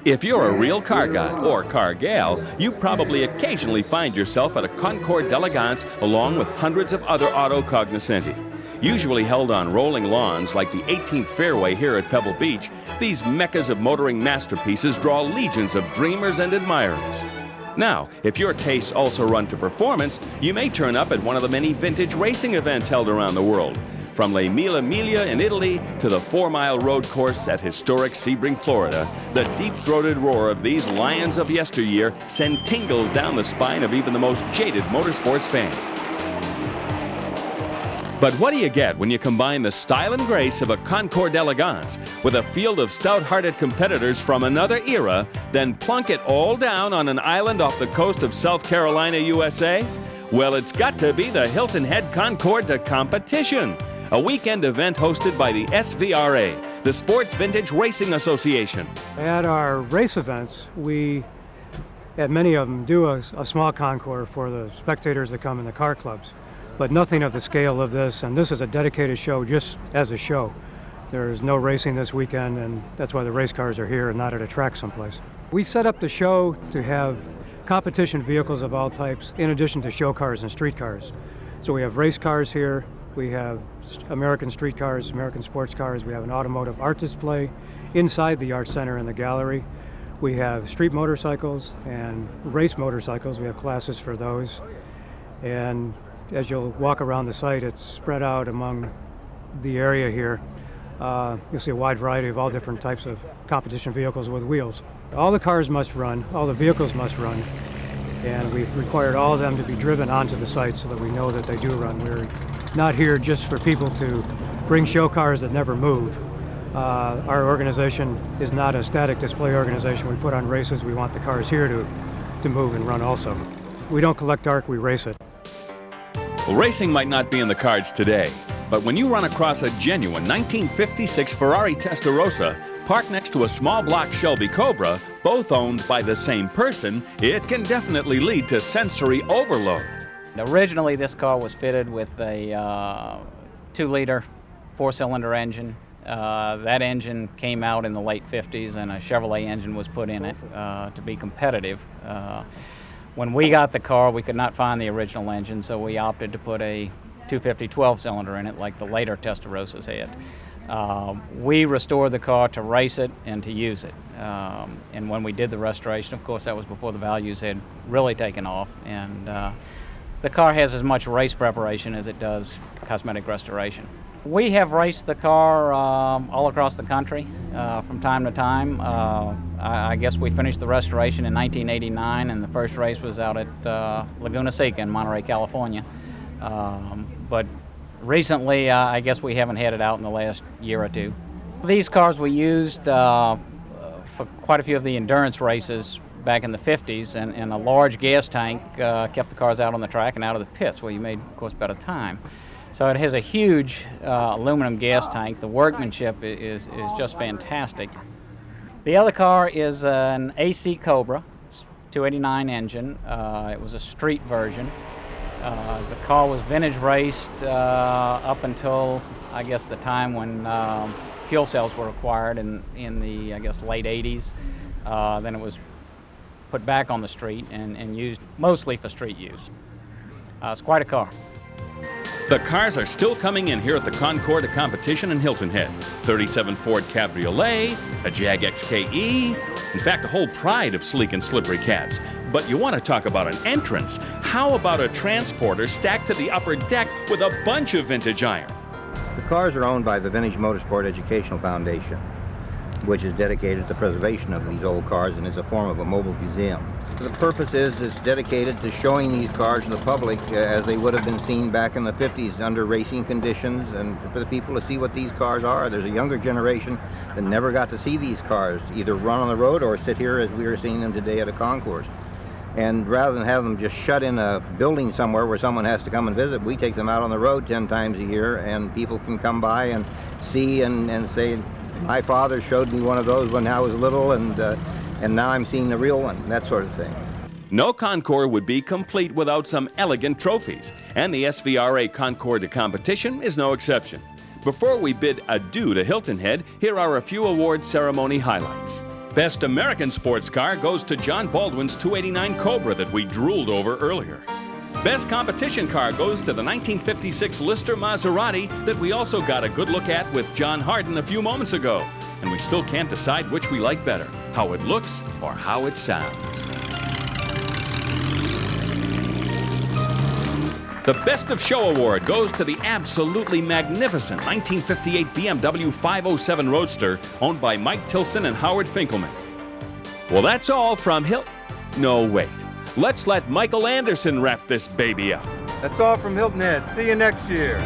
If you're a real car guy or car gal, you probably occasionally find yourself at a Concours d'Elegance along with hundreds of other auto cognoscenti. Usually held on rolling lawns like the 18th fairway here at Pebble Beach, these meccas of motoring masterpieces draw legions of dreamers and admirers. Now, if your tastes also run to performance, you may turn up at one of the many vintage racing events held around the world. From Le Mille Miglia in Italy to the 4-mile road course at historic Sebring, Florida, the deep-throated roar of these lions of yesteryear send tingles down the spine of even the most jaded motorsports fan. But what do you get when you combine the style and grace of a Concours d'Elegance with a field of stout-hearted competitors from another era, then plunk it all down on an island off the coast of South Carolina, USA? Well, it's got to be the Hilton Head Concours de Competition, a weekend event hosted by the SVRA, the Sports Vintage Racing Association. At our race events, we, at many of them, do a small concours for the spectators that come in the car clubs, but nothing of the scale of this, and this is a dedicated show just as a show. There's no racing this weekend, and that's why the race cars are here and not at a track someplace. We set up the show to have competition vehicles of all types, in addition to show cars and street cars. So we have race cars here, we have American street cars, American sports cars, we have an automotive art display inside the art center in the gallery. We have street motorcycles and race motorcycles, we have classes for those. And as you'll walk around the site, it's spread out among the area here. You'll see a wide variety of all different types of competition vehicles with wheels. All the cars must run, all the vehicles must run, and we've required all of them to be driven onto the site so that we know that they do run. We're not here just for people to bring show cars that never move. Our organization is not a static display organization. We put on races. We want the cars here to move and run also. We don't collect art, we race it. Well, racing might not be in the cards today, but when you run across a genuine 1956 Ferrari Testarossa parked next to a small block Shelby Cobra, both owned by the same person, it can definitely lead to sensory overload. Originally, this car was fitted with a 2-liter 4-cylinder engine. That engine came out in the late 50s, and a Chevrolet engine was put in it to be competitive. When we got the car, we could not find the original engine, so we opted to put a 250 12-cylinder in it like the later Testarossas had. We restored the car to race it and to use it. And when we did the restoration, of course, that was before the values had really taken off. And the car has as much race preparation as it does cosmetic restoration. We have raced the car all across the country from time to time. I guess we finished the restoration in 1989, and the first race was out at Laguna Seca in Monterey, California. But recently, I guess we haven't had it out in the last year or two. These cars were used for quite a few of the endurance races back in the 50s, and a large gas tank kept the cars out on the track and out of the pits, where you made, of course, better time. So it has a huge aluminum gas tank. The workmanship is just fantastic. The other car is an AC Cobra. It's 289 engine. It was a street version. The car was vintage raced up until, I guess, the time when fuel cells were required in the, I guess, late 80s. Then it was put back on the street and used mostly for street use. It's quite a car. The cars are still coming in here at the Concours de Competition in Hilton Head. 37 Ford Cabriolet, a Jag XKE, in fact, a whole pride of sleek and slippery cats. But you want to talk about an entrance. How about a transporter stacked to the upper deck with a bunch of vintage iron? The cars are owned by the Vintage Motorsport Educational Foundation, which is dedicated to the preservation of these old cars and is a form of a mobile museum. The purpose is it's dedicated to showing these cars to the public as they would have been seen back in the 50s under racing conditions, and for the people to see what these cars are. There's a younger generation that never got to see these cars either run on the road or sit here as we are seeing them today at a concourse. And rather than have them just shut in a building somewhere where someone has to come and visit, we take them out on the road 10 times a year, and people can come by and see and say, my father showed me one of those when I was little, and now I'm seeing the real one, that sort of thing. No Concours would be complete without some elegant trophies, and the SVRA Concours de Competition is no exception. Before we bid adieu to Hilton Head, here are a few award ceremony highlights. Best American sports car goes to John Baldwin's 289 Cobra that we drooled over earlier. Best competition car goes to the 1956 Lister Maserati that we also got a good look at with John Harden a few moments ago. And we still can't decide which we like better, how it looks or how it sounds. The Best of Show award goes to the absolutely magnificent 1958 BMW 507 Roadster owned by Mike Tilson and Howard Finkelman. Well, that's all from No, wait. Let's let Michael Anderson wrap this baby up. That's all from Hilton Head. See you next year.